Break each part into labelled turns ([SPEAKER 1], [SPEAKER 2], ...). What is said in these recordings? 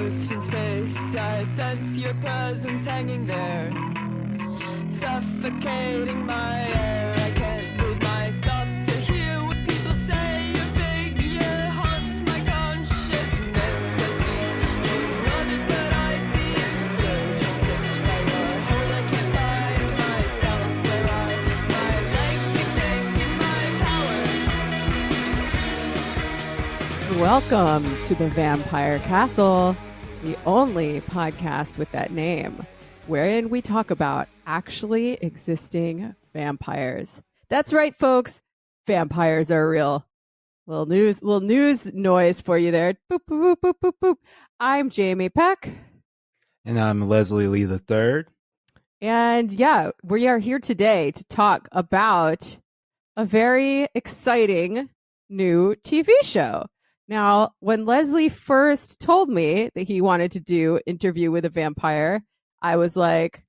[SPEAKER 1] lost in space. I sense your presence hanging there, suffocating my air. I can't read my thoughts or hear what people say. Your figure haunts my consciousness. I speak to others, but I see you still transfixed by your hold. I can't find myself. Where are my legs? You've taken my power.
[SPEAKER 2] Welcome to the Vampire Castle, the only podcast with that name, wherein we talk about actually existing vampires. That's right, folks. Vampires are real. Little news noise for you there. Boop, boop, boop, boop, boop, boop. I'm Jamie Peck.
[SPEAKER 3] And I'm Leslie Lee III.
[SPEAKER 2] And yeah, we are here today to talk about a very exciting new TV show. Now, when Leslie first told me that he wanted to do Interview with a Vampire, I was like,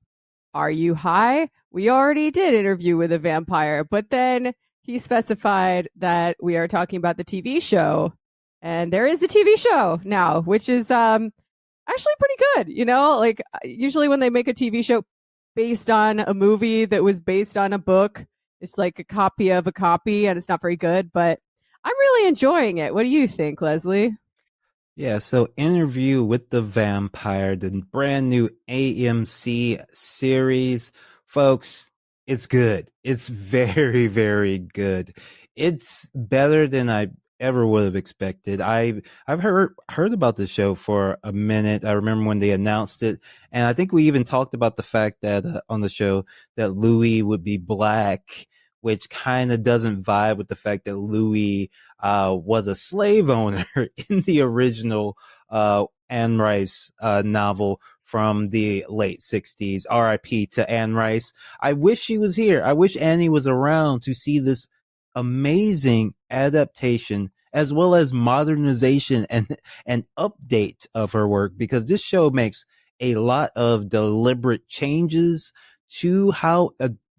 [SPEAKER 2] are you high? We already did Interview with a Vampire. But then he specified that we are talking about the TV show. And there is a TV show now, which is actually pretty good. You know, like usually when they make a TV show based on a movie that was based on a book, it's like a copy of a copy and it's not very good. But I'm really enjoying it. What do you think, Leslie?
[SPEAKER 3] Yeah, so Interview with the Vampire, the brand new AMC series. Folks, it's good. It's very, very good. It's better than I ever would have expected. I've heard about the show for a minute. I remember when they announced it, and I think we even talked about the fact that on the show that Louis would be black, which kind of doesn't vibe with the fact that Louis was a slave owner in the original Anne Rice novel from the late 60s. R.I.P. to Anne Rice. I wish she was here. I wish Annie was around to see this amazing adaptation as well as modernization and update of her work, because this show makes a lot of deliberate changes to how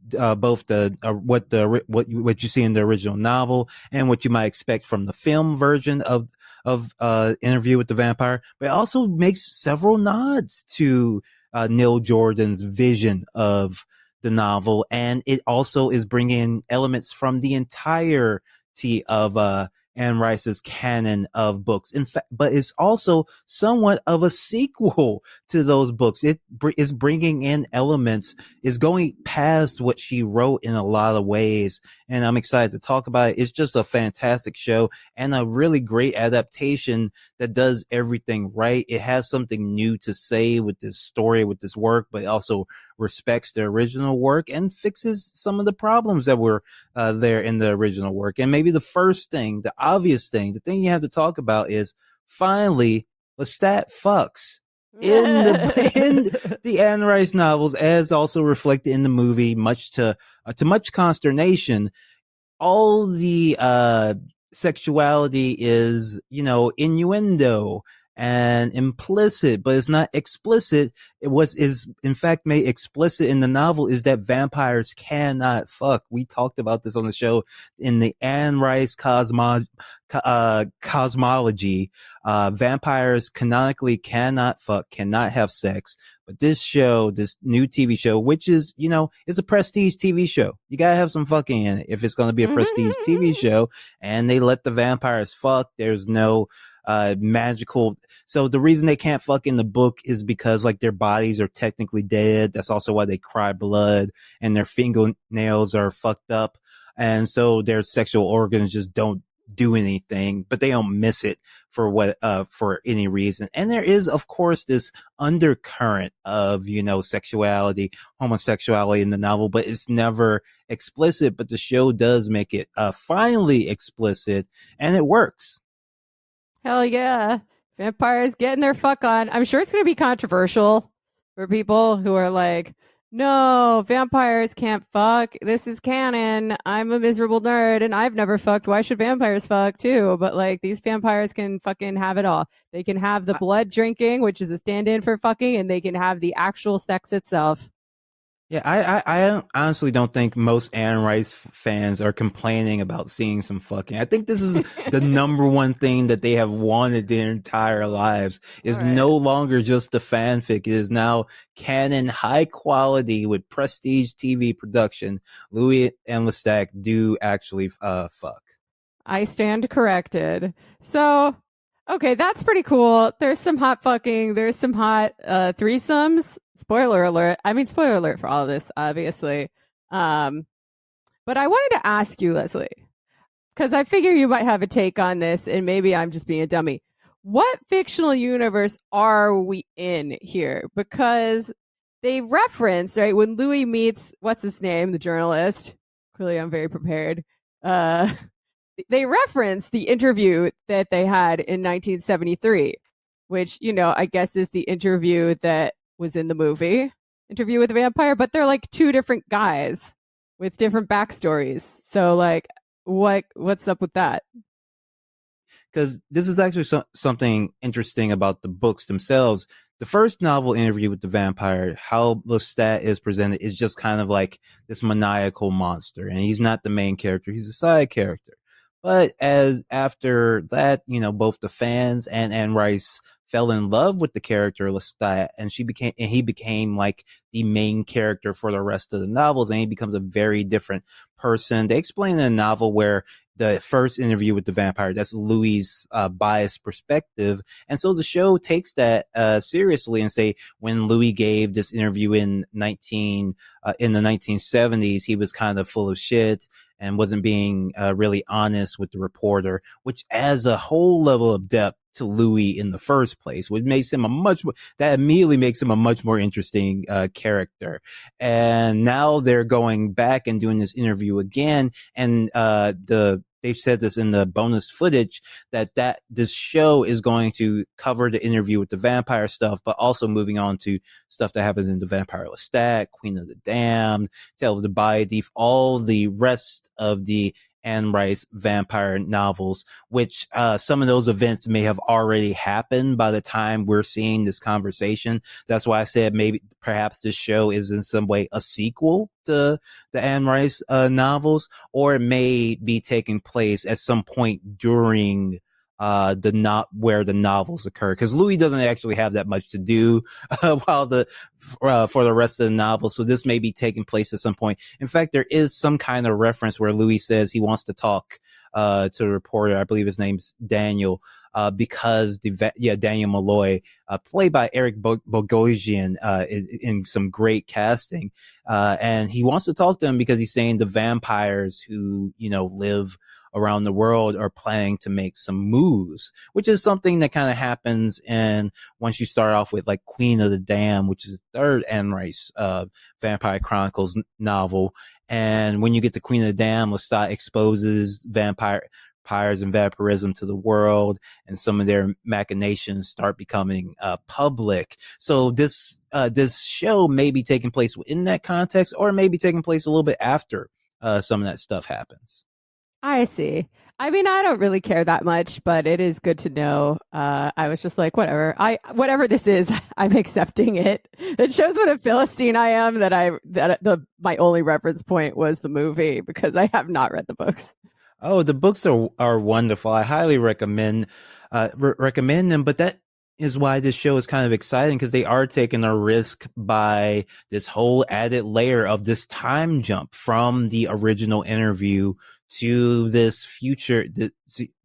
[SPEAKER 3] both what you see in the original novel and what you might expect from the film version of Interview with the Vampire, but it also makes several nods to Neil Jordan's vision of the novel, and it also is bringing elements from the entirety of Anne Rice's canon of books. In fact, but it's also somewhat of a sequel to those books. It is bringing in elements, is going past what she wrote in a lot of ways. And I'm excited to talk about it. It's just a fantastic show and a really great adaptation that does everything right. It has something new to say with this story, with this work, but it also respects the original work and fixes some of the problems that were there in the original work. And maybe the first thing, the obvious thing, the thing you have to talk about is finally Lestat fucks in the Anne Rice novels, as also reflected in the movie, much to much consternation. All the sexuality is, innuendo and implicit, but it's not explicit. Is in fact made explicit in the novel is that vampires cannot fuck. We talked about this on the show. In the Anne Rice cosmology, vampires canonically cannot fuck, cannot have sex. But this show, this new TV show, which is, it's a prestige TV show. You gotta have some fucking in it if it's going to be a prestige TV show. And they let the vampires fuck. There's no magical. So the reason they can't fuck in the book is because like their bodies are technically dead. That's also why they cry blood, and their fingernails are fucked up. And so their sexual organs just don't do anything, but they don't miss it for any reason. And there is, of course, this undercurrent of, sexuality, homosexuality in the novel, but it's never explicit. But the show does make it finally explicit, and it works.
[SPEAKER 2] Hell yeah. Vampires getting their fuck on. I'm sure it's going to be controversial for people who are like, no, vampires can't fuck. This is canon. I'm a miserable nerd and I've never fucked. Why should vampires fuck too? But like these vampires can fucking have it all. They can have the blood drinking, which is a stand-in for fucking, and they can have the actual sex itself.
[SPEAKER 3] Yeah, I honestly don't think most Anne Rice fans are complaining about seeing some fucking. I think this is the number one thing that they have wanted their entire lives
[SPEAKER 2] All
[SPEAKER 3] is
[SPEAKER 2] right.
[SPEAKER 3] no longer just a fanfic. It is now canon, high quality with prestige TV production. Louis and Lestat do actually fuck.
[SPEAKER 2] I stand corrected. So, okay, that's pretty cool. There's some hot fucking, there's some hot threesomes. Spoiler alert. I mean, spoiler alert for all of this, obviously. Um, but I wanted to ask you, Leslie, because I figure you might have a take on this, and maybe I'm just being a dummy. What fictional universe are we in here? Because they reference, right, when Louis meets, what's his name, the journalist. Clearly, I'm very prepared. Uh, they reference the interview that they had in 1973, which, I guess is the interview that was in the movie, Interview with the Vampire, but they're like two different guys with different backstories. So, like, what's up with that?
[SPEAKER 3] Because this is actually something interesting about the books themselves. The first novel, Interview with the Vampire, how Lestat is presented is just kind of like this maniacal monster, and he's not the main character; he's a side character. But as after that, both the fans and Anne Rice fell in love with the character Lestat, and he became like the main character for the rest of the novels, and he becomes a very different person. They explain in the novel where the first Interview with the Vampire, that's Louis' biased perspective. And so the show takes that seriously and say when Louis gave this interview in the 1970s, he was kind of full of shit and wasn't being really honest with the reporter, which adds a whole level of depth to Louis in the first place, which makes him that immediately makes him a much more interesting character. And now they're going back and doing this interview again, and they've said this in the bonus footage that this show is going to cover the Interview with the Vampire stuff, but also moving on to stuff that happens in The Vampire Lestat, Queen of the Damned, Tale of the Bayou Thief, all the rest of the Anne Rice vampire novels, which some of those events may have already happened by the time we're seeing this conversation. That's why I said perhaps this show is in some way a sequel to the Anne Rice novels, or it may be taking place at some point during where the novels occur, because Louis doesn't actually have that much to do while for the rest of the novel. So this may be taking place at some point. In fact, there is some kind of reference where Louis says he wants to talk to the reporter. I believe his name's Daniel. Because Daniel Malloy, played by Eric Bogosian, in some great casting. And he wants to talk to him because he's saying the vampires who, live around the world are planning to make some moves, which is something that kind of happens once you start off with like Queen of the Damned, which is the third Anne Rice, Vampire Chronicles novel. And when you get to Queen of the Damned, Lestat exposes vampires and vampirism to the world, and some of their machinations start becoming public. So this show may be taking place in that context, or maybe taking place a little bit after some of that stuff happens.
[SPEAKER 2] I see. I mean, I don't really care that much, but it is good to know. I was just like, whatever. Whatever this is, I'm accepting it. It shows what a Philistine I am. My only reference point was the movie, because I have not read the books.
[SPEAKER 3] Oh, the books are wonderful. I highly recommend them. But that is why this show is kind of exciting, because they are taking a risk by this whole added layer of this time jump from the original interview to this future,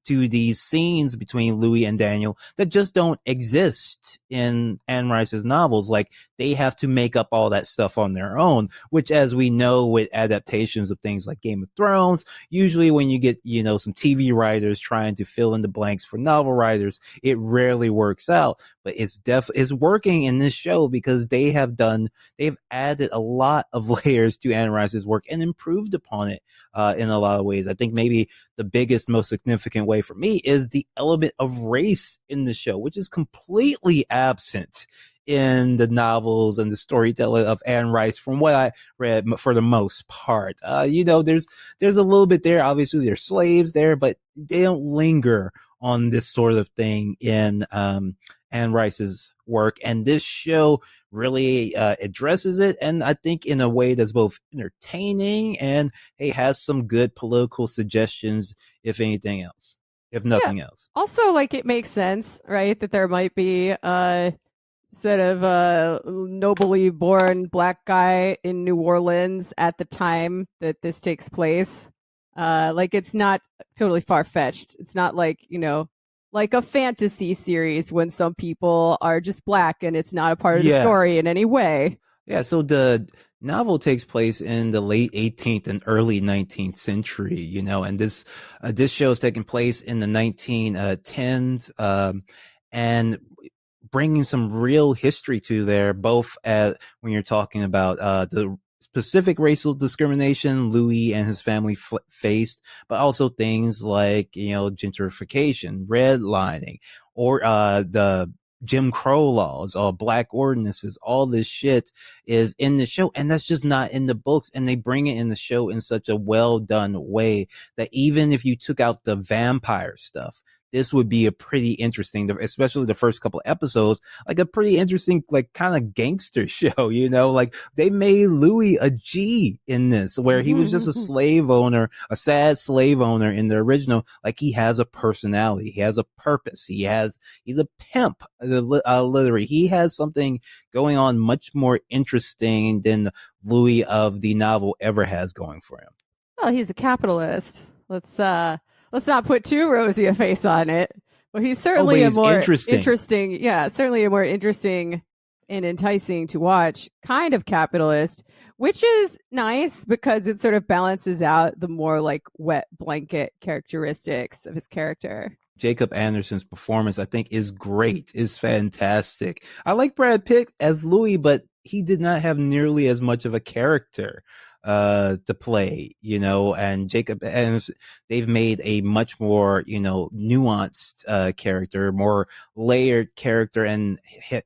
[SPEAKER 3] to these scenes between Louis and Daniel that just don't exist in Anne Rice's novels. Like, they have to make up all that stuff on their own, which, as we know with adaptations of things like Game of Thrones, usually when you get, some TV writers trying to fill in the blanks for novel writers, it rarely works out. But it's working in this show, because they've added a lot of layers to Anne Rice's work and improved upon it in a lot of ways. I think maybe the biggest, most significant way for me is the element of race in the show, which is completely absent in the novels and the storytelling of Anne Rice, from what I read, for the most part. There's a little bit there. Obviously, there's slaves there, but they don't linger on this sort of thing in Anne Rice's work, and this show really addresses it, and I think in a way that's both entertaining and hey, has some good political suggestions, if anything else, if nothing else.
[SPEAKER 2] Also, like, it makes sense, right, that there might be sort of a nobly born black guy in New Orleans at the time that this takes place. Like, it's not totally far fetched. It's not like, like a fantasy series when some people are just black and it's not a part of the story in any way.
[SPEAKER 3] Yeah, so the novel takes place in the late 18th and early 19th century, and this show is taking place in the 1910s, and bringing some real history to there, both when you're talking about the specific racial discrimination Louis and his family faced, but also things like, gentrification, redlining, or the Jim Crow laws, black ordinances. All this shit is in the show, and that's just not in the books, and they bring it in the show in such a well done way that even if you took out the vampire stuff, this would be a pretty interesting, especially the first couple episodes, like a pretty interesting, like, kind of gangster show, like they made Louis a G in this, where he was just a slave owner, a sad slave owner in the original. Like, he has a personality, he has a purpose, he's a pimp, literally. He has something going on much more interesting than Louis of the novel ever has going for him.
[SPEAKER 2] Well, he's a capitalist. Let's not put too rosy a face on it. But he's certainly a more interesting, certainly a more interesting and enticing to watch kind of capitalist, which is nice because it sort of balances out the more like wet blanket characteristics of his character.
[SPEAKER 3] Jacob Anderson's performance, I think, is great, is fantastic. I like Brad Pitt as Louis, but he did not have nearly as much of a character to play, and Jacob Anderson, they've made a much more, nuanced character, more layered character, and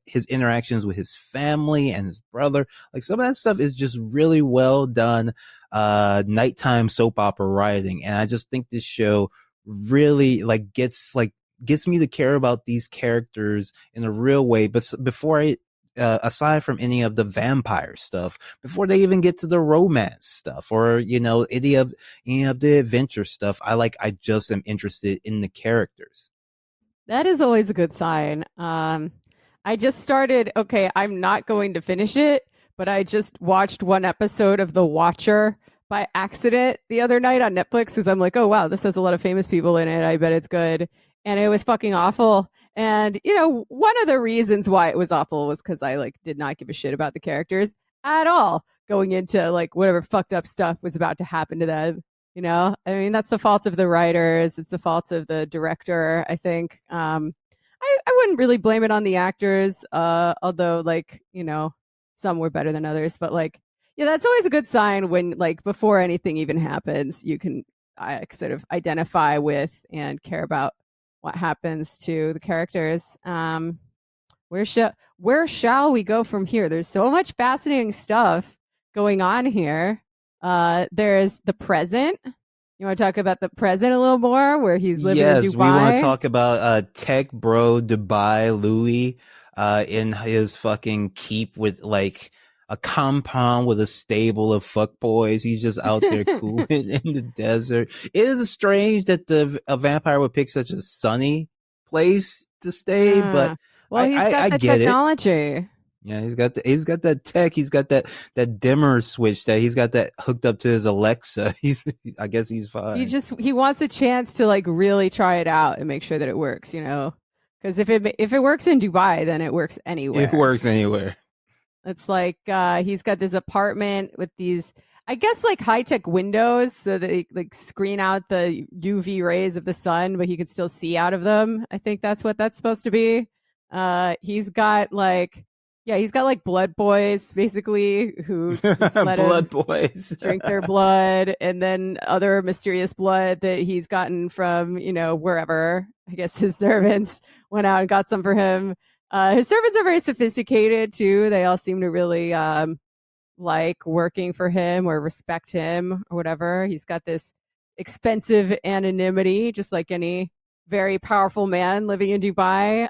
[SPEAKER 3] his interactions with his family and his brother, like some of that stuff is just really well done, nighttime soap opera writing. And I just think this show really gets me to care about these characters in a real way. But before aside from any of the vampire stuff, before they even get to the romance stuff or any of the adventure stuff, I just am interested in the characters.
[SPEAKER 2] That is always a good sign. I just started. Okay, I'm not going to finish it, but I just watched one episode of The Watcher by accident the other night on Netflix because I'm like, oh wow, this has a lot of famous people in it. I bet it's good. And it was fucking awful. And, one of the reasons why it was awful was because I did not give a shit about the characters at all going into whatever fucked up stuff was about to happen to them. I mean, that's the fault of the writers. It's the fault of the director, I think. I wouldn't really blame it on the actors, although some were better than others. But that's always a good sign when before anything even happens, you can sort of identify with and care about what happens to the characters. Where shall we go from here? There's so much fascinating stuff going on here. There's the present. You want to talk about the present a little more, where he's living in Dubai?
[SPEAKER 3] Yes, we want to talk about tech bro Dubai Louis in his fucking keep with a compound with a stable of fuckboys. He's just out there cooling in the desert. It is strange that a vampire would pick such a sunny place to stay, but
[SPEAKER 2] well, he's got the technology.
[SPEAKER 3] It. Yeah, he's got that tech. He's got that dimmer switch that he's got that hooked up to his Alexa. I guess he's fine.
[SPEAKER 2] He wants a chance to really try it out and make sure that it works. Because if it works in Dubai, then it works anywhere.
[SPEAKER 3] It works anywhere.
[SPEAKER 2] It's he's got this apartment with these, I guess, high-tech windows so that they screen out the UV rays of the sun, but he can still see out of them. I think that's what that's supposed to be. He's got blood boys basically who just let
[SPEAKER 3] blood boys
[SPEAKER 2] drink their blood, and then other mysterious blood that he's gotten from wherever. I guess his servants went out and got some for him. His servants are very sophisticated too. They all seem to really like working for him or respect him or whatever. He's got this expensive anonymity, just like any very powerful man living in Dubai.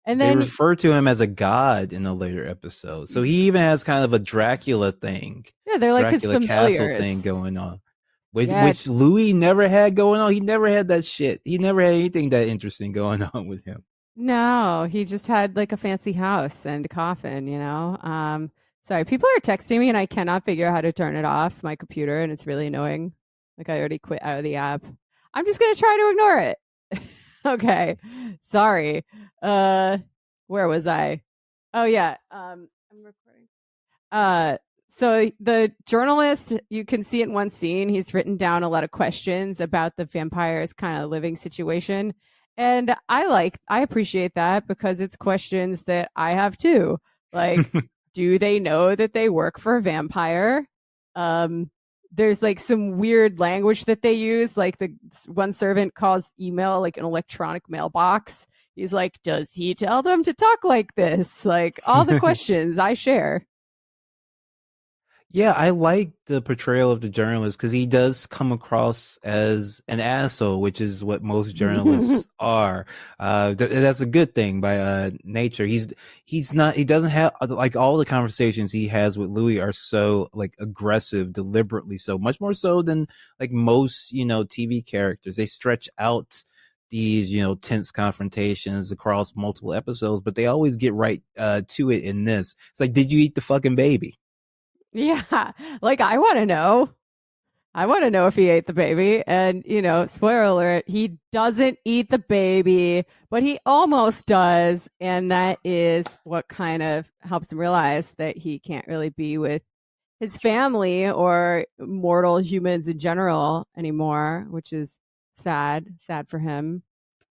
[SPEAKER 2] And
[SPEAKER 3] They
[SPEAKER 2] then
[SPEAKER 3] refer to him as a god in a later episode. So he even has kind of a Dracula thing,
[SPEAKER 2] yeah, they're like his
[SPEAKER 3] Dracula castle
[SPEAKER 2] familiars.
[SPEAKER 3] thing going on. Which,
[SPEAKER 2] Yeah,
[SPEAKER 3] which Louis never had going on. He never had that shit. He never had anything that interesting going on with him.
[SPEAKER 2] no, he just had like a fancy house and a coffin, you know. Sorry, people are texting me and I cannot figure out how to turn it off my computer and it's really annoying. Like I already quit out of the app. I'm just gonna try to ignore it. Okay. Sorry. Where was I? Oh yeah. I'm recording. Uh, so the journalist, you can see it in one scene. He's written down a lot of questions about the vampire's kind of living situation. And I appreciate that because it's questions that I have too. Like, do they know that they work for a vampire? Um, there's like some weird language that they use. Like the one servant calls email like an electronic mailbox. He's like, does he tell them to talk like this? Like all the questions I share.
[SPEAKER 3] Yeah, I like the portrayal of the journalist because he does come across as an asshole, which is what most journalists are. That's a good thing by nature. He's not. He doesn't have like all the conversations he has with Louis are so like aggressive, deliberately so, much more so than like most TV characters. They stretch out these tense confrontations across multiple episodes, but they always get right to it. In this, it's like, did you eat the fucking baby?
[SPEAKER 2] Yeah, like I want to know. I want to know if he ate the baby. And, spoiler alert, he doesn't eat the baby, but he almost does. And that is what kind of helps him realize that he can't really be with his family or mortal humans in general anymore, which is sad for him.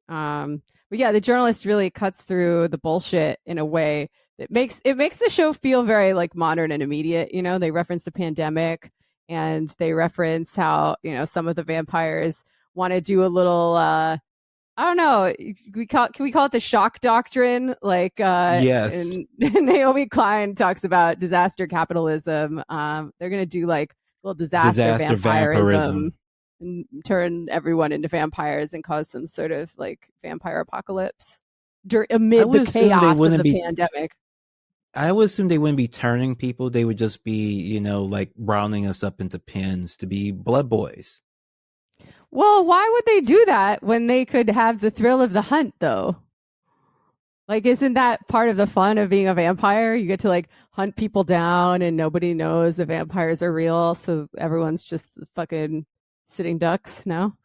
[SPEAKER 2] But yeah, the journalist really cuts through the bullshit in a way that makes the show feel very like modern and immediate. They reference the pandemic and they reference how some of the vampires want to do a little I don't know. Can we call it the shock doctrine? Like,
[SPEAKER 3] Yes.
[SPEAKER 2] and Naomi Klein talks about disaster capitalism. They're gonna do like little disaster vampirism and turn everyone into vampires and cause some sort of like vampire apocalypse amid the chaos of the pandemic.
[SPEAKER 3] I would assume they wouldn't be turning people. They would just be, like rounding us up into pins to be blood boys.
[SPEAKER 2] Well, why would they do that when they could have the thrill of the hunt, though? Like, isn't that part of the fun of being a vampire? You get to like hunt people down and nobody knows the vampires are real. So everyone's just fucking sitting ducks. No?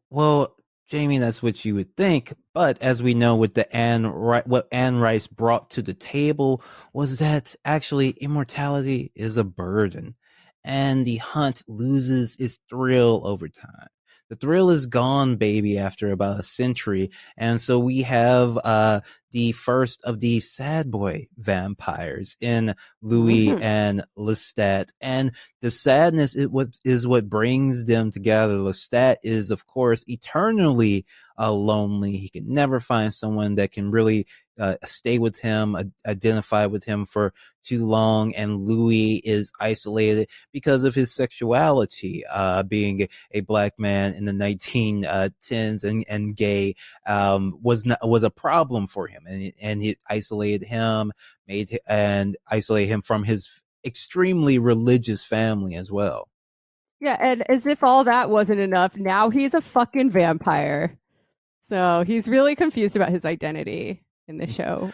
[SPEAKER 3] Well, Jamie, that's what you would think. But as we know, with what Anne Rice brought to the table was that actually immortality is a burden, and the hunt loses its thrill over time. The thrill is gone, baby, after about a century. And so we have the first of the sad boy vampires in Louis and Lestat. And the sadness is what brings them together. Lestat is, of course, eternally lonely. He can never find someone that can really stay with him, identify with him for too long. And Louis is isolated because of his sexuality, being a black man in the 1910s and gay, was a problem for him, and it isolated him, isolated him from his extremely religious family as well.
[SPEAKER 2] Yeah, and as if all that wasn't enough, now he's a fucking vampire. So he's really confused about his identity in the show.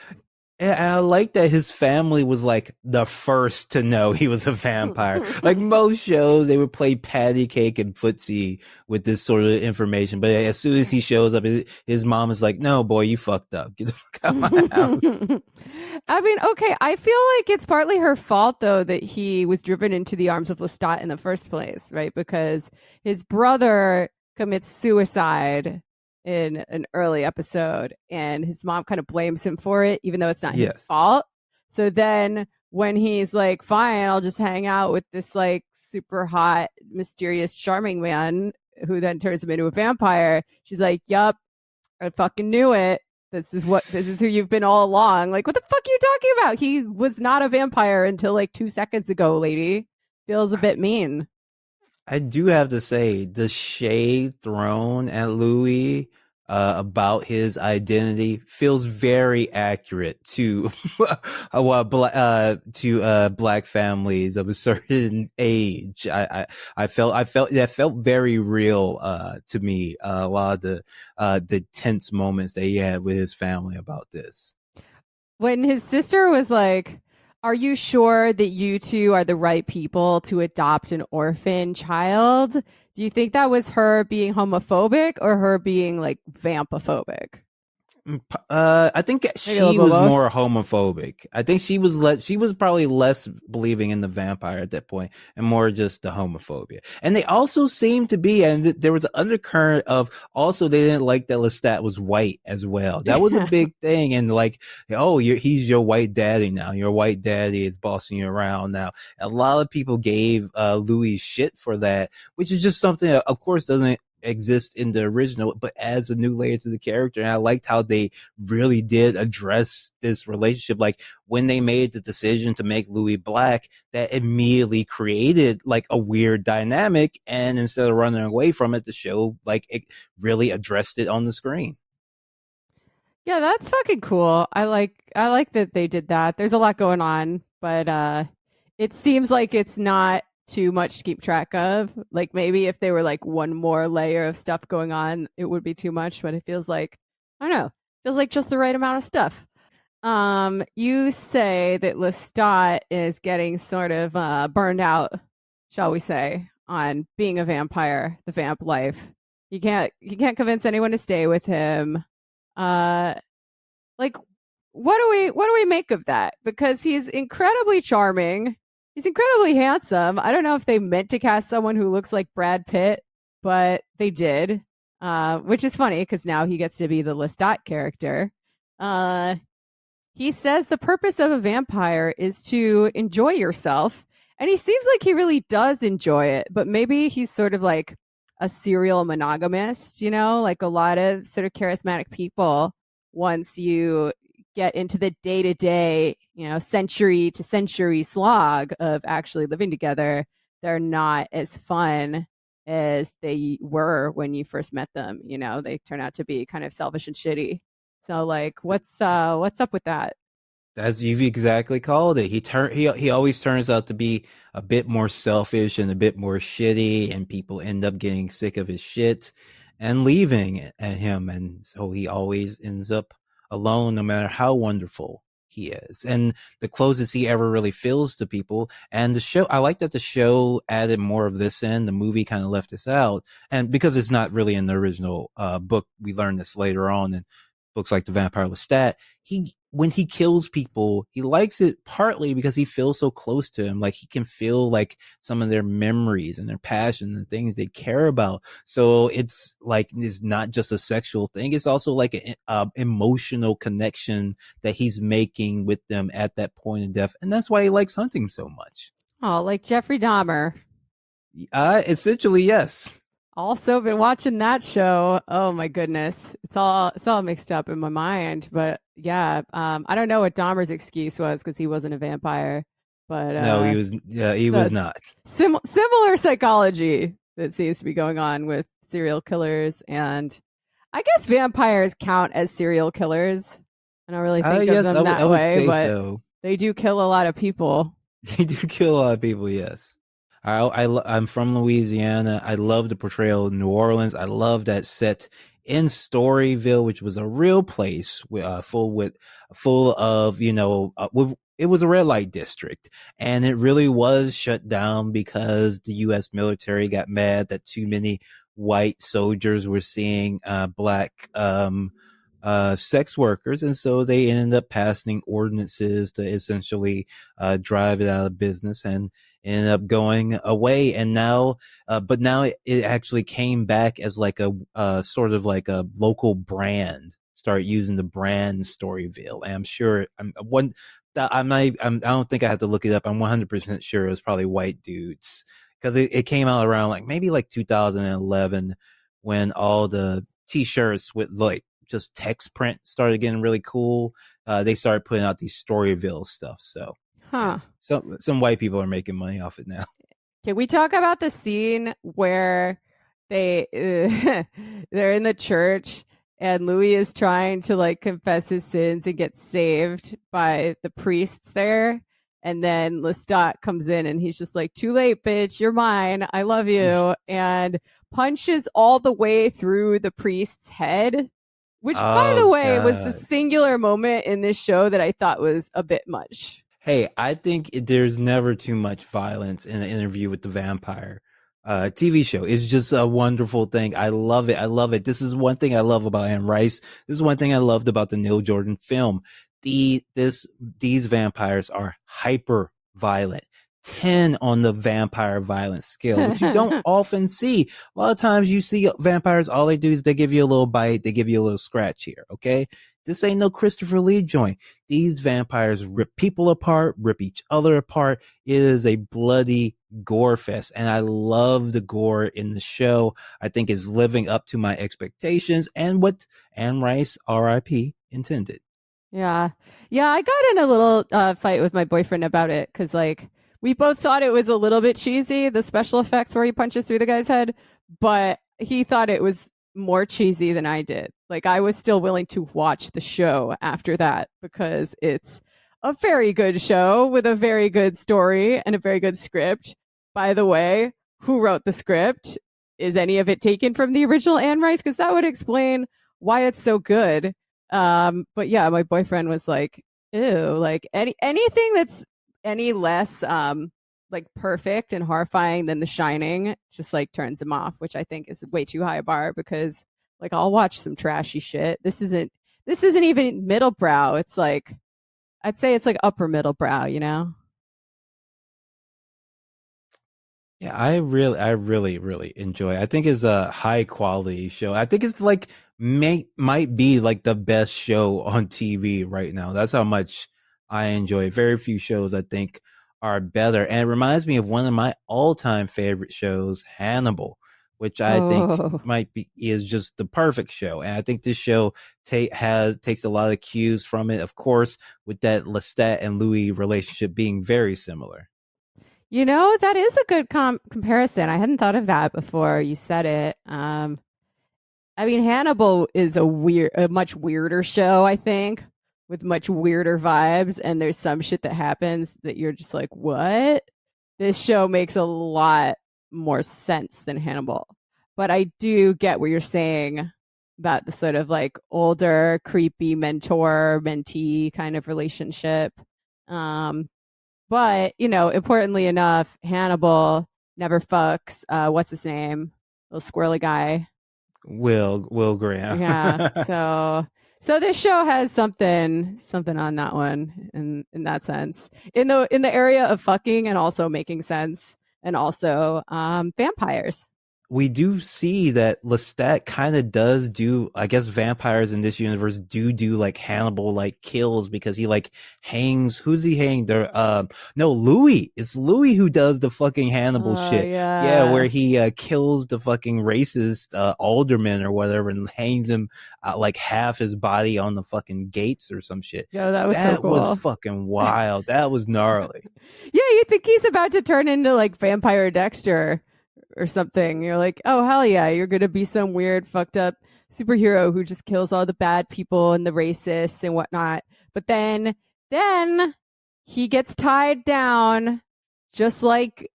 [SPEAKER 3] And I like that his family was like the first to know he was a vampire. Like most shows, they would play patty cake and footsie with this sort of information. But as soon as he shows up, his mom is like, "No, boy, you fucked up. Get the fuck out of my house."
[SPEAKER 2] I mean, okay, I feel like it's partly her fault, though, that he was driven into the arms of Lestat in the first place, right? Because his brother commits suicide in an early episode and his mom kind of blames him for it, even though it's not his fault. So then when he's like, fine, I'll just hang out with this like super hot, mysterious, charming man who then turns him into a vampire, she's like, yup, I fucking knew it. This is who you've been all along. Like, what the fuck are you talking about? He was not a vampire until like 2 seconds ago, lady. Feels a bit mean.
[SPEAKER 3] I do have to say, the shade thrown at Louis about his identity feels very accurate to black families of a certain age. I felt that felt very real to me. A lot of the tense moments that he had with his family about this.
[SPEAKER 2] When his sister was like, "Are you sure that you two are the right people to adopt an orphan child?" Do you think that was her being homophobic or her being like vampophobic?
[SPEAKER 3] I think
[SPEAKER 2] Maybe a
[SPEAKER 3] she
[SPEAKER 2] little bit
[SPEAKER 3] was
[SPEAKER 2] of both.
[SPEAKER 3] more homophobic. I think she was probably less believing in the vampire at that point and more just the homophobia. And they also seemed to be, and there was an undercurrent of also they didn't like that Lestat was white as well. That was a big thing. And like, oh, he's your white daddy now. Your white daddy is bossing you around now. A lot of people gave Louis shit for that, which is just something that, of course, doesn't exist in the original, but adds a new layer to the character. And I liked how they really did address this relationship. Like when they made the decision to make Louis black, that immediately created like a weird dynamic. And instead of running away from it, the show like it really addressed it on the screen.
[SPEAKER 2] Yeah, that's fucking cool. I like that they did that. There's a lot going on, but it seems like it's not too much to keep track of. Like maybe if they were like one more layer of stuff going on, it would be too much, but it feels like I don't know. Feels like just the right amount of stuff. You say that Lestat is getting sort of burned out, shall we say, on being a vampire, the vamp life. He can't convince anyone to stay with him. Uh, like, what do we make of that? Because he's incredibly charming. He's incredibly handsome. I don't know if they meant to cast someone who looks like Brad Pitt, but they did. Which is funny because now he gets to be the Lestat character. Uh, he says the purpose of a vampire is to enjoy yourself. And he seems like he really does enjoy it, but maybe he's sort of like a serial monogamist, like a lot of sort of charismatic people. Once you get into the day to day, century to century slog of actually living together, they're not as fun as they were when you first met them. They turn out to be kind of selfish and shitty. So like, what's up with that?
[SPEAKER 3] As you've exactly called it. He always turns out to be a bit more selfish and a bit more shitty, and people end up getting sick of his shit and leaving at him, and so he always ends up alone, no matter how wonderful he is. And the closest he ever really feels to people. And the show, I like that the show added more of this in. The movie kind of left this out, and because it's not really in the original book, we learned this later on in books like The Vampire Lestat. When he kills people, he likes it partly because he feels so close to him. Like he can feel like some of their memories and their passion and things they care about. So it's like, it's not just a sexual thing. It's also like an emotional connection that he's making with them at that point of death. And that's why he likes hunting so much.
[SPEAKER 2] Oh, like Jeffrey Dahmer.
[SPEAKER 3] Essentially, yes.
[SPEAKER 2] Also been watching that show. Oh my goodness. It's all mixed up in my mind. But yeah, I don't know what Dahmer's excuse was because he wasn't a vampire. But
[SPEAKER 3] No, he was not.
[SPEAKER 2] similar psychology that seems to be going on with serial killers, and I guess vampires count as serial killers. I don't really think of
[SPEAKER 3] Yes,
[SPEAKER 2] them
[SPEAKER 3] I
[SPEAKER 2] that
[SPEAKER 3] would
[SPEAKER 2] way,
[SPEAKER 3] say
[SPEAKER 2] but
[SPEAKER 3] so.
[SPEAKER 2] they do kill a lot of people.
[SPEAKER 3] They do kill a lot of people, yes. I'm from Louisiana. I love the portrayal of New Orleans. I love that set in Storyville, which was a real place full of, it was a red light district, and it really was shut down because the U.S. military got mad that too many white soldiers were seeing black sex workers, and so they ended up passing ordinances to essentially drive it out of business and ended up going away. And now, but now it actually came back as like a sort of like a local brand. Start using the brand Storyville, and I'm sure I don't think I have to look it up. I'm 100% sure it was probably white dudes because it came out around like maybe like 2011 when all the t-shirts with like just text print started getting really cool. They started putting out these Storyville stuff. So
[SPEAKER 2] Huh.
[SPEAKER 3] yes, some white people are making money off it now.
[SPEAKER 2] Can we talk about the scene where they they're in the church and Louis is trying to like confess his sins and get saved by the priests there. And then Lestat comes in and he's just like, too late, bitch. You're mine. I love you. And punches all the way through the priest's head, which, by the
[SPEAKER 3] Oh
[SPEAKER 2] way, was the
[SPEAKER 3] God.
[SPEAKER 2] singular moment in this show that I thought was a bit much.
[SPEAKER 3] Hey, I think there's never too much violence in an interview with the vampire. TV show is just a wonderful thing. I love it. I love it. This is one thing I love about Anne Rice. This is one thing I loved about the Neil Jordan film. These vampires are hyper violent. 10 on the vampire violence scale, which you don't often see. A lot of times you see vampires, all they do is they give you a little bite, they give you a little scratch here, okay? This ain't no Christopher Lee joint. These vampires rip people apart, rip each other apart. It is a bloody gore fest, and I love the gore in the show. I think it's living up to my expectations and what Anne Rice, R.I.P., intended.
[SPEAKER 2] Yeah. Yeah, I got in a little fight with my boyfriend about it because, like, we both thought it was a little bit cheesy, the special effects where he punches through the guy's head, but he thought it was more cheesy than I did. Like, I was still willing to watch the show after that because it's a very good show with a very good story and a very good script. By the way, who wrote the script? Is any of it taken from the original Anne Rice? Because that would explain why it's so good. But yeah, my boyfriend was like, ew, like anything that's any less like perfect and horrifying than The Shining just like turns him off, which I think is way too high a bar because like I'll watch some trashy shit. This isn't even middle brow. It's like I'd say it's like upper middle brow, you know?
[SPEAKER 3] Yeah, I really enjoy it. I think it's a high quality show. I think it's like might be like the best show on TV right now. That's how much I enjoy it. Very few shows I think are better. And it reminds me of one of my all-time favorite shows, Hannibal, which I think
[SPEAKER 2] Oh.
[SPEAKER 3] might be is just the perfect show. And I think this show takes a lot of cues from it, of course, with that Lestat and Louis relationship being very similar.
[SPEAKER 2] You know, that is a good comparison. I hadn't thought of that before you said it. I mean, Hannibal is a much weirder show, I think, with much weirder vibes. And there's some shit that happens that you're just like, what? This show makes a lot more sense than Hannibal. But I do get what you're saying about the sort of like older, creepy mentor mentee kind of relationship. Um, but, you know, importantly enough, Hannibal never fucks. What's his name? Little squirrely guy.
[SPEAKER 3] Will Graham.
[SPEAKER 2] Yeah. So this show has something on that one in that sense. In the area of fucking and also making sense and also vampires.
[SPEAKER 3] We do see that Lestat kind of does do, I guess vampires in this universe do like Hannibal like kills because he like hangs, who's he hang there? No, Louis. It's Louis who does the fucking Hannibal shit. Yeah,
[SPEAKER 2] Yeah.
[SPEAKER 3] where he kills the fucking racist alderman or whatever and hangs him like half his body on the fucking gates or some shit.
[SPEAKER 2] Yo, that was so
[SPEAKER 3] That
[SPEAKER 2] cool.
[SPEAKER 3] was fucking wild. That was gnarly.
[SPEAKER 2] Yeah, you think he's about to turn into like Vampire Dexter or something. You're like, oh hell yeah, you're gonna be some weird fucked up superhero who just kills all the bad people and the racists and whatnot. But then he gets tied down, just like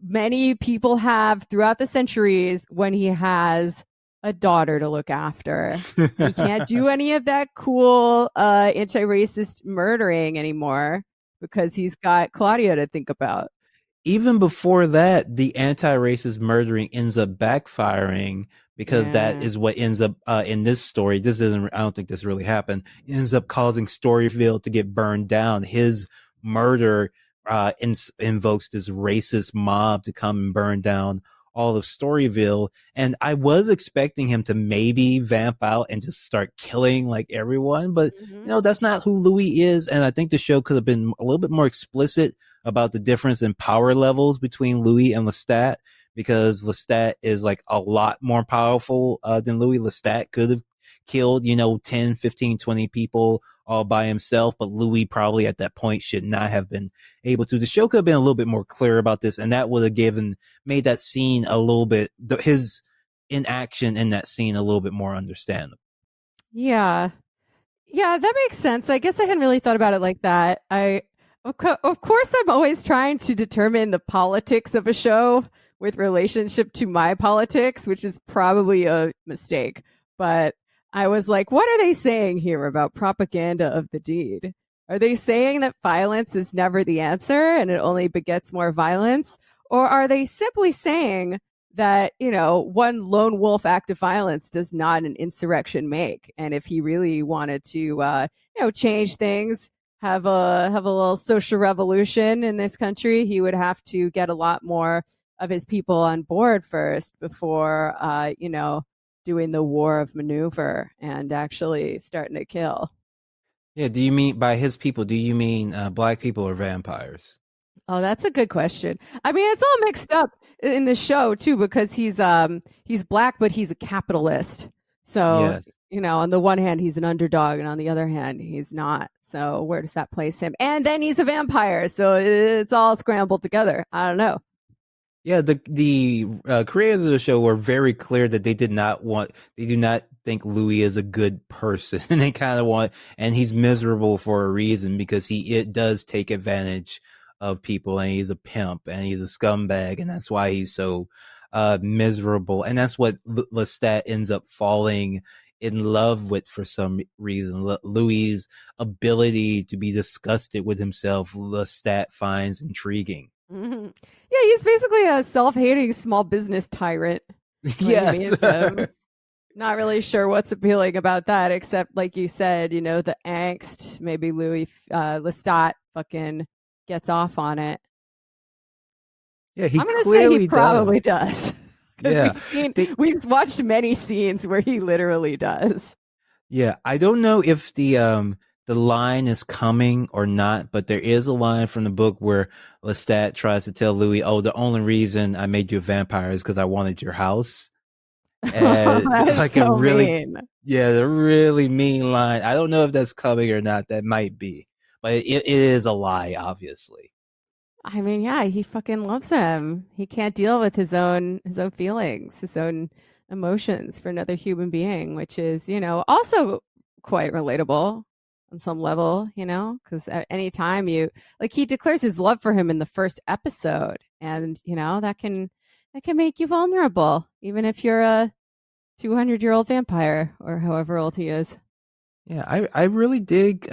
[SPEAKER 2] many people have throughout the centuries when he has a daughter to look after. He can't do any of that cool anti-racist murdering anymore because he's got Claudia to think about.
[SPEAKER 3] Even before that, the anti-racist murdering ends up backfiring because that
[SPEAKER 2] Yeah.
[SPEAKER 3] is what ends up in this story. This isn't. I don't think this really happened. Ends up causing Storyville to get burned down. His murder invokes this racist mob to come and burn down all of Storyville. And I was expecting him to maybe vamp out and just start killing like everyone, but
[SPEAKER 2] Mhm.
[SPEAKER 3] that's not who Louis is. And I think the show could have been a little bit more explicit about the difference in power levels between Louis and Lestat because Lestat is like a lot more powerful than Louis. Lestat could have killed, 10, 15, 20 people all by himself, but Louis probably at that point should not have been able to. The show could have been a little bit more clear about this, and that would have made that scene a little bit, his inaction in that scene a little bit more understandable.
[SPEAKER 2] Yeah. Yeah, that makes sense. I guess I hadn't really thought about it like that. Of course, I'm always trying to determine the politics of a show with relationship to my politics, which is probably a mistake. But I was like, what are they saying here about propaganda of the deed? Are they saying that violence is never the answer and it only begets more violence? Or are they simply saying that, one lone wolf act of violence does not an insurrection make? And if he really wanted to, change things, have a little social revolution in this country, he would have to get a lot more of his people on board first before, doing the war of maneuver and actually starting to kill.
[SPEAKER 3] Yeah, do you mean by his people, do you mean black people or vampires?
[SPEAKER 2] Oh, that's a good question. I mean, it's all mixed up in the show too because he's black, but he's a capitalist. So,
[SPEAKER 3] Yes.
[SPEAKER 2] on the one hand, he's an underdog, and on the other hand, he's not. So, where does that place him? And then he's a vampire, so it's all scrambled together. I don't know.
[SPEAKER 3] Yeah, the creators of the show were very clear that they do not think Louis is a good person. And they kind of want, and he's miserable for a reason because it does take advantage of people, and he's a pimp and he's a scumbag, and that's why he's so miserable. And that's what Lestat ends up falling in love with for some reason. Louis's ability to be disgusted with himself, Lestat finds intriguing.
[SPEAKER 2] Hmm. Yeah, he's basically a self-hating small business tyrant when you
[SPEAKER 3] Yes.
[SPEAKER 2] meet him. Not really sure what's appealing about that, except like you said, the angst. Maybe Louis Lestat fucking gets off on it.
[SPEAKER 3] Yeah, he
[SPEAKER 2] I'm gonna say he
[SPEAKER 3] clearly
[SPEAKER 2] probably
[SPEAKER 3] does.
[SPEAKER 2] does because
[SPEAKER 3] Yeah. They
[SPEAKER 2] we've watched many scenes where he literally does.
[SPEAKER 3] yeah, I don't know if the line is coming or not, but there is a line from the book where Lestat tries to tell Louis, "Oh, the only reason I made you a vampire is because I wanted your house." And
[SPEAKER 2] That is
[SPEAKER 3] like a
[SPEAKER 2] so
[SPEAKER 3] really
[SPEAKER 2] mean.
[SPEAKER 3] yeah, the really mean line. I don't know if that's coming or not. That might be. But it is a lie, obviously.
[SPEAKER 2] I mean, yeah, he fucking loves him. He can't deal with his own feelings, his own emotions for another human being, which is, also quite relatable on some level, because at any time he declares his love for him in the first episode, and that can make you vulnerable, even if you're a 200-year-old vampire or however old he is.
[SPEAKER 3] Yeah, I really dig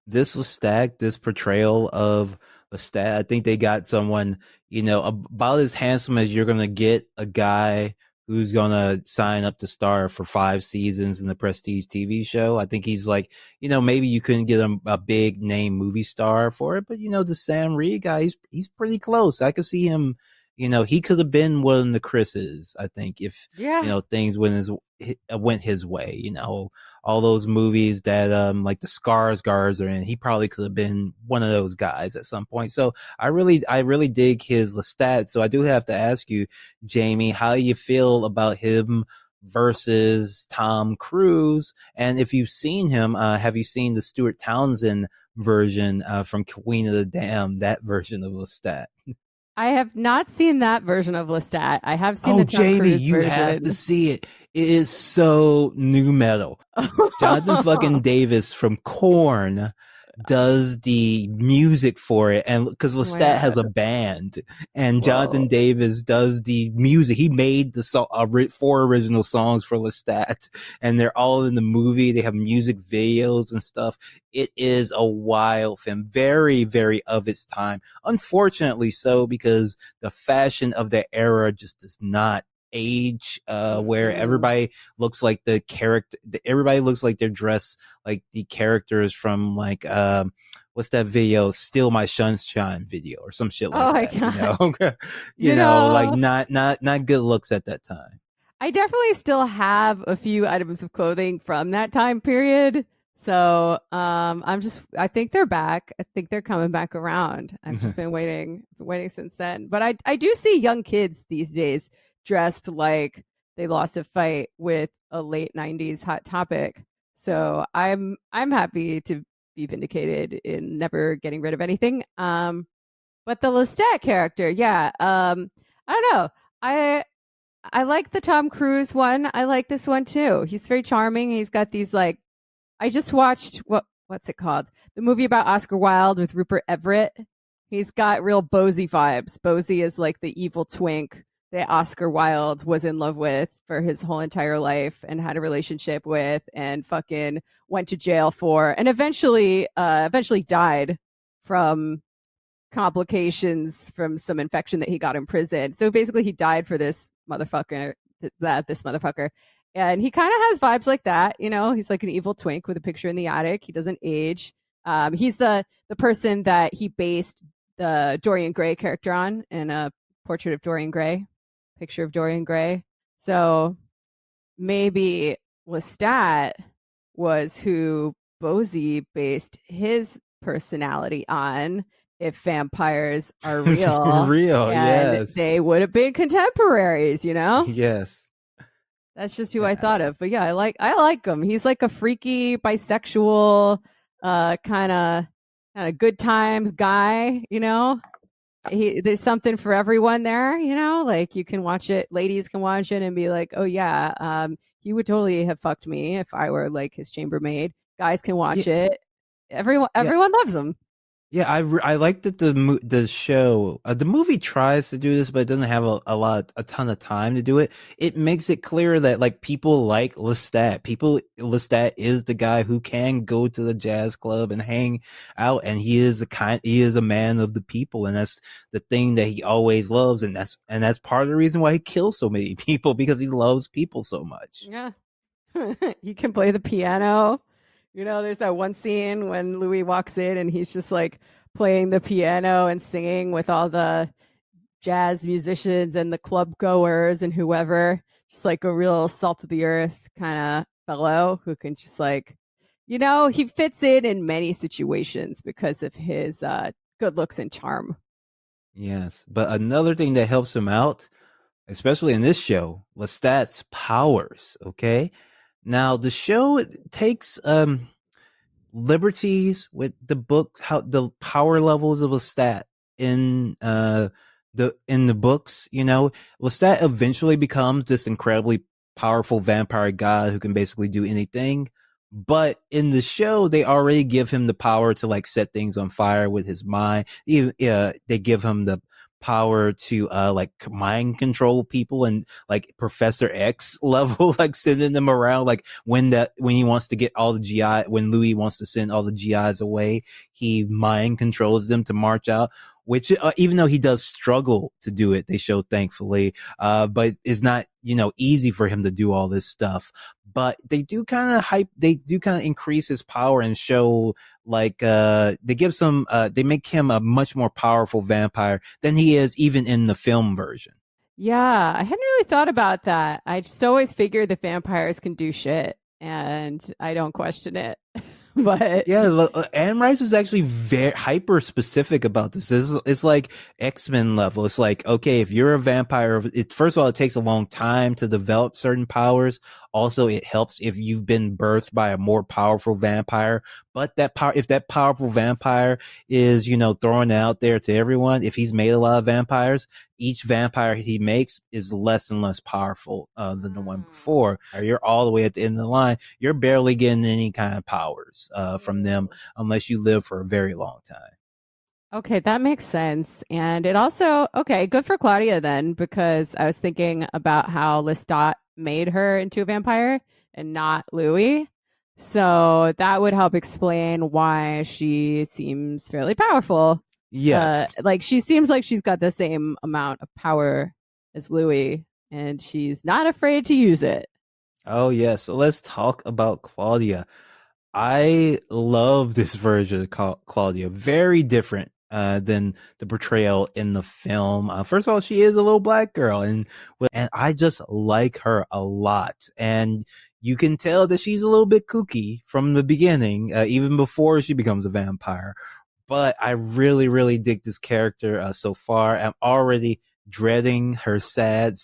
[SPEAKER 3] this Lestat, this portrayal of Lestat. I think they got someone, about as handsome as you're gonna get a guy who's gonna sign up to star for 5 seasons in the Prestige TV show. I think he's like, maybe you couldn't get a big name movie star for it, but the Sam Reed guy, he's pretty close. I could see him, he could have been one of the Chris's, I think, if
[SPEAKER 2] Yeah.
[SPEAKER 3] things went his way, all those movies that like the Scars guards are in. He probably could have been one of those guys at some point. So I really dig his Lestat. So I do have to ask you, Jamie, how you feel about him versus Tom Cruise, and if you've seen him, have you seen the Stuart Townsend version from Queen of the Damned, that version of Lestat?
[SPEAKER 2] I have not seen that version of Lestat. I have seen
[SPEAKER 3] Oh,
[SPEAKER 2] the Tom
[SPEAKER 3] Jamie,
[SPEAKER 2] Cruise
[SPEAKER 3] you have to
[SPEAKER 2] version.
[SPEAKER 3] see it. It is so new metal. Jonathan fucking Davis from Korn does the music for it, and because
[SPEAKER 2] Oh my
[SPEAKER 3] Lestat has a
[SPEAKER 2] god.
[SPEAKER 3] band, and Jonathan
[SPEAKER 2] Whoa.
[SPEAKER 3] Davis does the music. He made the 4 original songs for Lestat, and they're all in the movie. They have music videos and stuff. It is a wild film, very, very of its time. Unfortunately, so because the fashion of the era just does not age, where
[SPEAKER 2] Mm-mm.
[SPEAKER 3] everybody looks like the character. Everybody looks like they're dressed like the characters from like what's that video? Steal My Sunshine video or some shit
[SPEAKER 2] Oh
[SPEAKER 3] like
[SPEAKER 2] my
[SPEAKER 3] that.
[SPEAKER 2] god.
[SPEAKER 3] You
[SPEAKER 2] You
[SPEAKER 3] know, like
[SPEAKER 2] know,
[SPEAKER 3] not good looks at that time.
[SPEAKER 2] I definitely still have a few items of clothing from that time period. So, I think they're back. I think they're coming back around. I've just been waiting since then. But I do see young kids these days dressed like they lost a fight with a late 90s hot topic. So I'm happy to be vindicated in never getting rid of anything. But the Lestat character, yeah. I don't know. I like the Tom Cruise one. I like this one too. He's very charming. He's got these like I just watched what's it called? The movie about Oscar Wilde with Rupert Everett. He's got real Bosie vibes. Bosie is like the evil twink that Oscar Wilde was in love with for his whole entire life and had a relationship with and fucking went to jail for and eventually died from complications from some infection that he got in prison. So basically he died for this motherfucker. And he kind of has vibes like that, you know. He's like an evil twink with a picture in the attic. He doesn't age. He's the person that he based the Dorian Gray character on in a portrait of Dorian Gray, picture of Dorian Gray. So maybe Lestat was who Bosie based his personality on if vampires are real.
[SPEAKER 3] Real,
[SPEAKER 2] And
[SPEAKER 3] yes.
[SPEAKER 2] they would have been contemporaries, you know?
[SPEAKER 3] Yes.
[SPEAKER 2] That's just who I thought of. But yeah, I like him. He's like a freaky bisexual kind of good times guy, you know? There's something for everyone there, you know? Like you can watch it, ladies can watch it and be like, "Oh yeah, he would totally have fucked me if I were like his chambermaid." Guys can watch
[SPEAKER 3] Yeah,
[SPEAKER 2] it. Everyone
[SPEAKER 3] yeah.
[SPEAKER 2] everyone loves him.
[SPEAKER 3] Yeah, I like that the show the movie tries to do this, but it doesn't have a ton of time to do it. It makes it clear that like people like Lestat, Lestat is the guy who can go to the jazz club and hang out, and he is a man of the people, and that's the thing that he always loves, and that's part of the reason why he kills so many people because he loves people so much.
[SPEAKER 2] Yeah. He can play the piano. You know, there's that one scene when Louis walks in and he's just like playing the piano and singing with all the jazz musicians and the club goers and whoever, just like a real salt of the earth kind of fellow who can just like, you know, he fits in many situations because of his good looks and charm.
[SPEAKER 3] Yes, but another thing that helps him out, especially in this show, Lestat's powers. Okay, now the show takes liberties with the book, how the power levels of Lestat in the books. You know, Lestat eventually becomes this incredibly powerful vampire god who can basically do anything. But in the show, they already give him the power to like set things on fire with his mind. Even they give him the power to like mind control people and like Professor X level, like sending them around. Like when he wants to get all the when Louis wants to send all the GIs away, he mind controls them to march out. Which even though he does struggle to do it, they show thankfully, but it's not easy for him to do all this stuff. But they do kind of increase his power and show like they make him a much more powerful vampire than he is even in the film version.
[SPEAKER 2] Yeah, I hadn't really thought about that. I just always figured that vampires can do shit, and I don't question it. But
[SPEAKER 3] Yeah, Anne Rice is actually very hyper specific about this. It's like X-Men level. It's like, okay, if you're a vampire, first of all, it takes a long time to develop certain powers. Also, it helps if you've been birthed by a more powerful vampire. But if that powerful vampire is, thrown out there to everyone, if he's made a lot of vampires, each vampire he makes is less and less powerful than the one before. You're all the way at the end of the line. You're barely getting any kind of powers from them unless you live for a very long time.
[SPEAKER 2] okay, that makes sense. And it also, okay, good for Claudia then, because I was thinking about how Lestat made her into a vampire and not Louis. So that would help explain why she seems fairly powerful.
[SPEAKER 3] Yes.
[SPEAKER 2] Like she seems like she's got the same amount of power as Louis, and she's not afraid to use it.
[SPEAKER 3] Oh, yes. So let's talk about Claudia. I love this version of Claudia. Very different than the portrayal in the film. First of all, she is a little black girl, and I just like her a lot. And you can tell that she's a little bit kooky from the beginning, even before she becomes a vampire. But I really, really dig this character so far. I'm already dreading her sad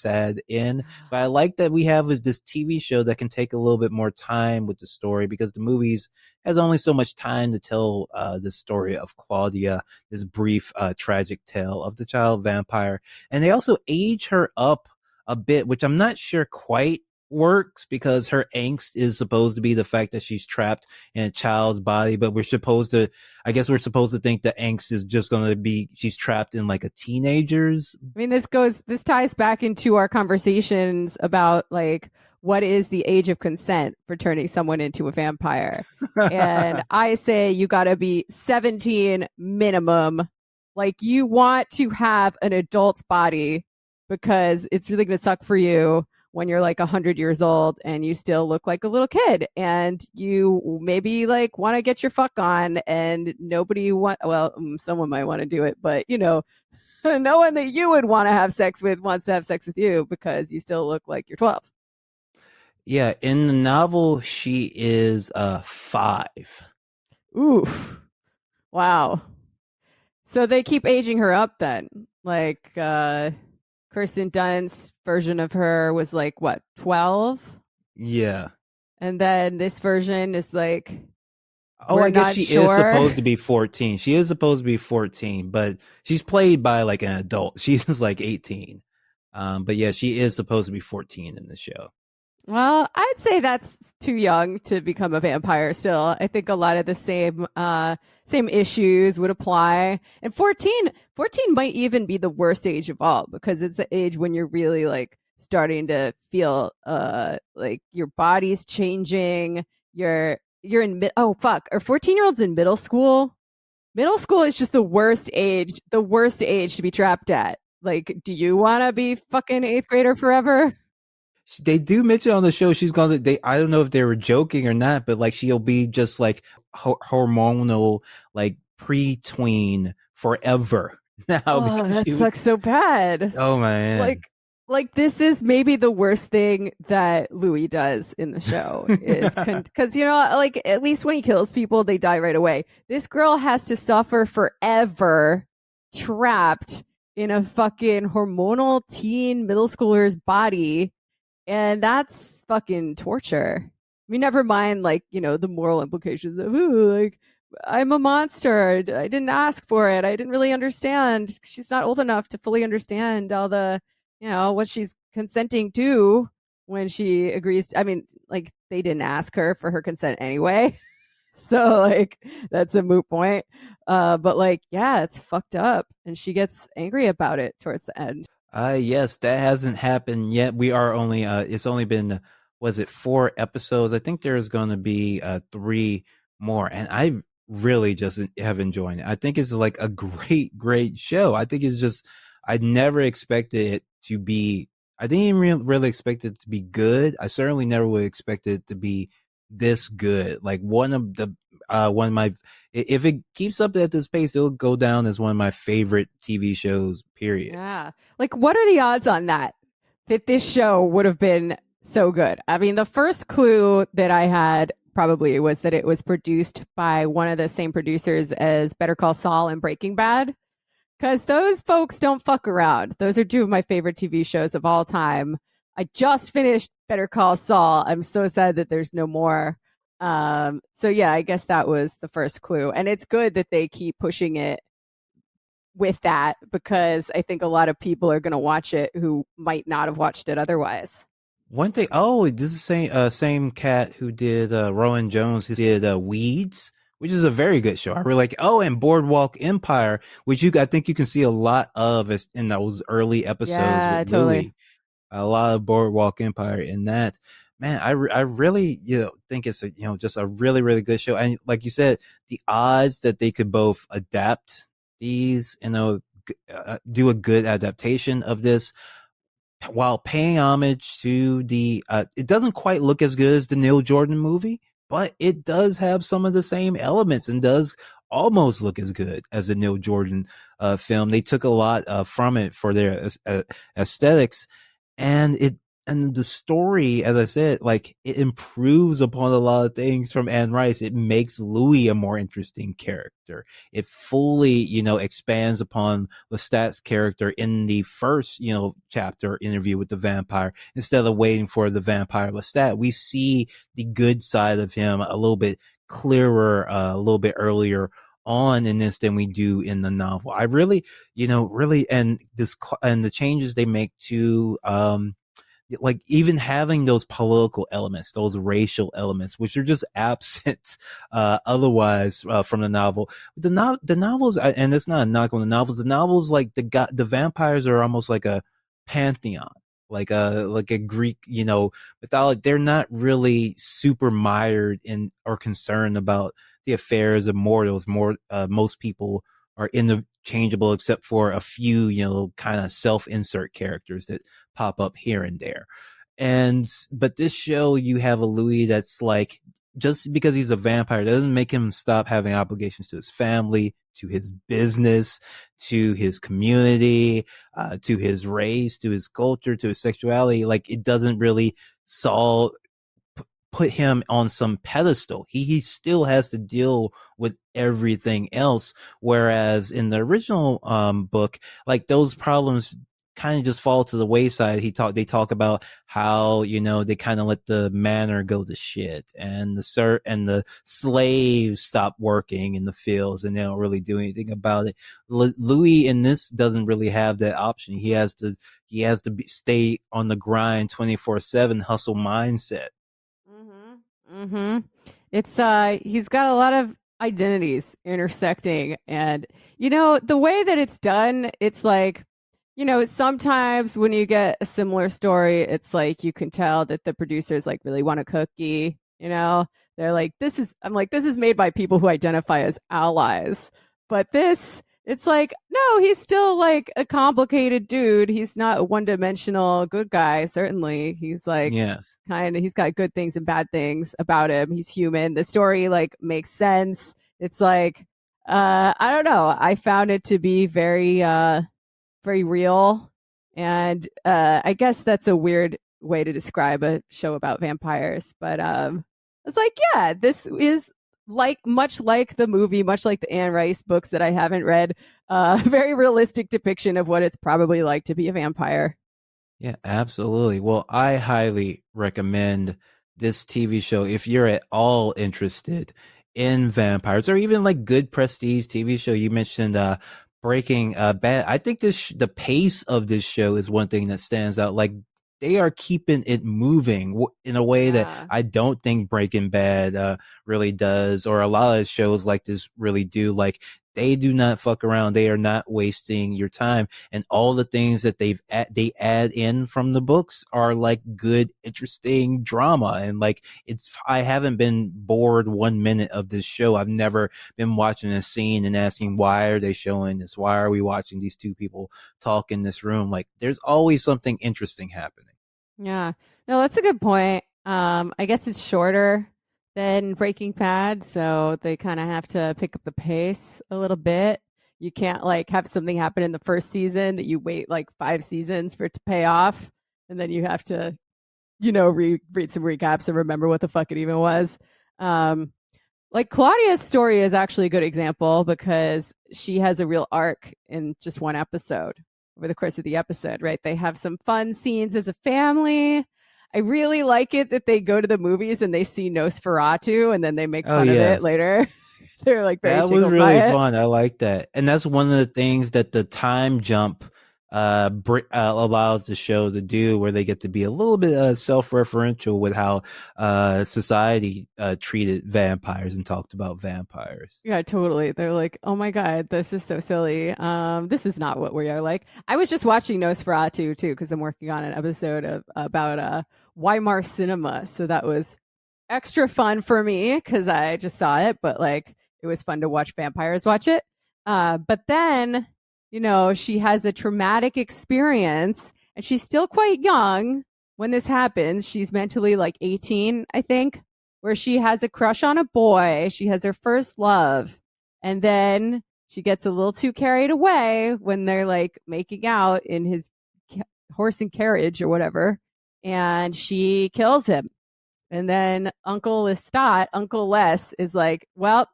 [SPEAKER 3] end. But I like that we have this TV show that can take a little bit more time with the story because the movies has only so much time to tell the story of Claudia, this brief tragic tale of the child vampire. And they also age her up a bit, which I'm not sure quite works because her angst is supposed to be the fact that she's trapped in a child's body, but I guess we're supposed to think that angst is just going to be she's trapped in like a teenager's.
[SPEAKER 2] I mean, this ties back into our conversations about like what is the age of consent for turning someone into a vampire. And I say you got to be 17 minimum. Like you want to have an adult's body because it's really going to suck for you when you're like 100 years old and you still look like a little kid and you maybe like want to get your fuck on and someone might want to do it, but you know, no one that you would want to have sex with wants to have sex with you because you still look like you're 12.
[SPEAKER 3] Yeah, in the novel, she is 5.
[SPEAKER 2] Oof. Wow. So they keep aging her up then. Like Kirsten Dunst's version of her was like what, 12?
[SPEAKER 3] Yeah.
[SPEAKER 2] And then this version is like
[SPEAKER 3] Oh, I guess she is supposed to be 14. She is supposed to be 14, but she's played by like an adult. She's like 18. But yeah, she is supposed to be 14 in the show.
[SPEAKER 2] Well, I'd say that's too young to become a vampire still. I think a lot of the same issues would apply. And 14 might even be the worst age of all because it's the age when you're really like starting to feel like your body's changing. You're in are 14-year-olds in middle school? Middle school is just the worst age to be trapped at. Like, do you want to be fucking 8th grader forever?
[SPEAKER 3] They do mention on the show I don't know if they were joking or not, but like she'll be just like hormonal, like pre-tween forever now.
[SPEAKER 2] Oh, that sucks so bad.
[SPEAKER 3] Oh man.
[SPEAKER 2] Like this is maybe the worst thing that Louis does in the show is because you know, like at least when he kills people, they die right away. This girl has to suffer forever, trapped in a fucking hormonal teen middle schooler's body. And that's fucking torture. I mean, never mind, like, you know, the moral implications of, like, I'm a monster. I didn't ask for it. I didn't really understand. She's not old enough to fully understand all the, you know, what she's consenting to when she agrees. I mean, like, they didn't ask her for her consent anyway. So, like, that's a moot point. But, like, yeah, it's fucked up. And she gets angry about it towards the end.
[SPEAKER 3] Yes, that hasn't happened yet. We are only, it's only been, was it 4 episodes? I think there's going to be 3 more. And I really just have enjoyed it. I think it's like a great show. I think it's just, I never expected it to be, I didn't even really expect it to be good. I certainly never would expect it to be this good. Like one of my, if it keeps up at this pace, it'll go down as one of my favorite TV shows, period.
[SPEAKER 2] Yeah. Like, what are the odds on that this show would have been so good? I mean, the first clue that I had probably was that it was produced by one of the same producers as Better Call Saul and Breaking Bad. Because those folks don't fuck around. Those are 2 of my favorite TV shows of all time. I just finished Better Call Saul. I'm so sad that there's no more. So yeah, I guess that was the first clue. And it's good that they keep pushing it with that because I think a lot of people are going to watch it who might not have watched it otherwise.
[SPEAKER 3] One thing, this is the same cat who did Rowan Jones, who did Weeds, which is a very good show. I really like. And Boardwalk Empire, which I think you can see a lot of in those early episodes with
[SPEAKER 2] totally.
[SPEAKER 3] Louis. A lot of Boardwalk Empire in that. Man, I really think it's just a really good show. And like you said, the odds that they could both adapt these, do a good adaptation of this while paying homage to the it doesn't quite look as good as the Neil Jordan movie, but it does have some of the same elements and does almost look as good as the Neil Jordan film. They took a lot from it for their aesthetics, and the story, as I said, like it improves upon a lot of things from Anne Rice. It makes Louis a more interesting character. It fully, expands upon Lestat's character in the first, chapter Interview with the Vampire. Instead of waiting for the vampire Lestat, we see the good side of him a little bit clearer, a little bit earlier on in this than we do in the novel. I really, really, and and the changes they make to, like even having those political elements, those racial elements, which are just absent otherwise from the novel. The novels, and it's not a knock on the novels. The novels, like the vampires are almost like a pantheon, like a Greek, mythology. They're not really super mired in or concerned about the affairs of mortals. Most people are interchangeable except for a few, kind of self-insert characters that pop up here and there. But this show, you have a Louis that's like, just because he's a vampire doesn't make him stop having obligations to his family, to his business, to his community, to his race, to his culture, to his sexuality. Like, it doesn't really solve put him on some pedestal. He still has to deal with everything else. Whereas in the original book, like, those problems kind of just fall to the wayside. They talk about how, they kind of let the manor go to shit, and the slaves stop working in the fields, and they don't really do anything about it. Louis in this doesn't really have that option. He has to stay on the grind 24/7 hustle mindset.
[SPEAKER 2] Mm-hmm. It's he's got a lot of identities intersecting, and the way that it's done, it's like, sometimes when you get a similar story, it's like you can tell that the producers like really want a cookie, they're like, this is made by people who identify as allies. But this, it's like, no, he's still like a complicated dude. He's not a one-dimensional good guy. Certainly, he's like,
[SPEAKER 3] Yes.
[SPEAKER 2] he's got good things and bad things about him. He's human. The story like makes sense. It's like, I don't know. I found it to be very, very real. And I guess that's a weird way to describe a show about vampires. But it's like, yeah, this is like much like the movie, much like the Anne Rice books that I haven't read. Very realistic depiction of what it's probably like to be a vampire.
[SPEAKER 3] Yeah, absolutely. Well, I highly recommend this TV show if you're at all interested in vampires, or even like good prestige TV show. You mentioned Breaking Bad. I think the pace of this show is one thing that stands out. Like, they are keeping it moving in a way that I don't think Breaking Bad really does, or a lot of shows like this really do. Like, they do not fuck around. They are not wasting your time. And all the things that they add in from the books are like good, interesting drama. And like, I haven't been bored 1 minute of this show. I've never been watching a scene and asking, why are they showing this? Why are we watching these two people talk in this room? Like, there's always something interesting happening.
[SPEAKER 2] Yeah. No, that's a good point. I guess it's shorter than Breaking Bad, so they kind of have to pick up the pace a little bit. You can't like have something happen in the first season that you wait like 5 seasons for it to pay off, and then you have to, read some recaps and remember what the fuck it even was. Like, Claudia's story is actually a good example because she has a real arc in just one episode over the course of the episode, right? They have some fun scenes as a family. I really like it that they go to the movies and they see Nosferatu and then they make fun of it later. They're like very
[SPEAKER 3] that was really fun. I like that. And that's one of the things that the time jump allows the show to do, where they get to be a little bit self-referential with how society treated vampires and talked about vampires.
[SPEAKER 2] Yeah, totally. They're like, oh my God, this is so silly. This is not what we are like. I was just watching Nosferatu too, because I'm working on an episode about Weimar cinema. So that was extra fun for me because I just saw it, but like, it was fun to watch vampires watch it. But then, she has a traumatic experience and she's still quite young when this happens. She's mentally like 18, I think, where she has a crush on a boy. She has her first love. And then she gets a little too carried away when they're like making out in his horse and carriage or whatever. And she kills him. And then Uncle Lestat, Uncle Les, is like, well,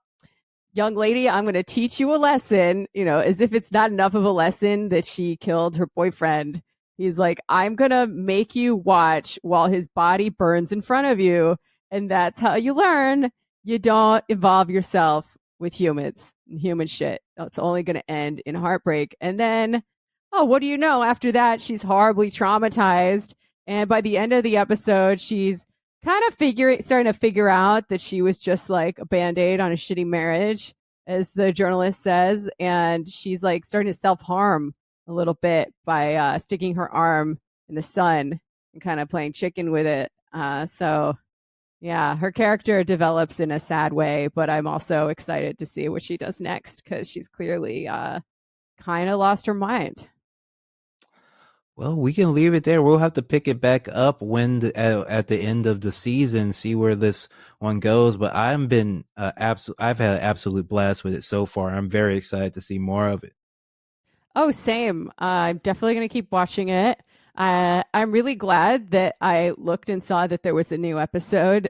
[SPEAKER 2] young lady, I'm going to teach you a lesson, as if it's not enough of a lesson that she killed her boyfriend. He's like, I'm going to make you watch while his body burns in front of you. And that's how you learn you don't involve yourself with humans. human shit. It's only going to end in heartbreak. And then, oh, what do you know? After that, she's horribly traumatized. And by the end of the episode, she's kind of starting to figure out that she was just like a band-aid on a shitty marriage, as the journalist says. And she's like starting to self-harm a little bit by sticking her arm in the sun and kind of playing chicken with it. So yeah, her character develops in a sad way, but I'm also excited to see what she does next because she's clearly kind of lost her mind.
[SPEAKER 3] Well, we can leave it there. We'll have to pick it back up at the end of the season, see where this one goes. But I've had an absolute blast with it so far. I'm very excited to see more of it.
[SPEAKER 2] Oh, same. I'm definitely going to keep watching it. I'm really glad that I looked and saw that there was a new episode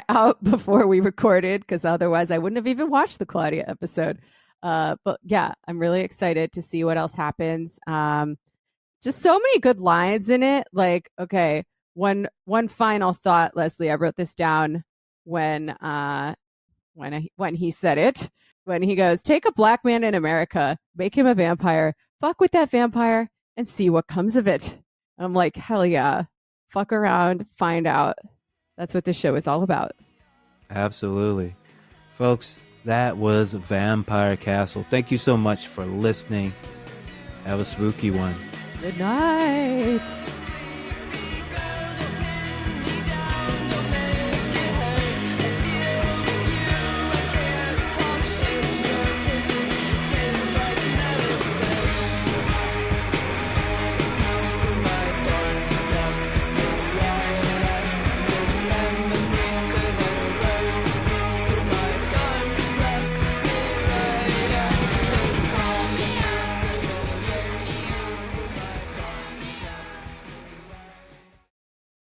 [SPEAKER 2] out before we recorded, because otherwise I wouldn't have even watched the Claudia episode. But yeah, I'm really excited to see what else happens. Just so many good lines in it. Like, okay, one final thought, Leslie. I wrote this down when he said it. When he goes, "Take a black man in America, make him a vampire, fuck with that vampire, and see what comes of it." And I'm like, hell yeah, fuck around, find out. That's what this show is all about.
[SPEAKER 3] Absolutely, folks. That was Vampire Castle. Thank you so much for listening. Have a spooky one.
[SPEAKER 2] Good night.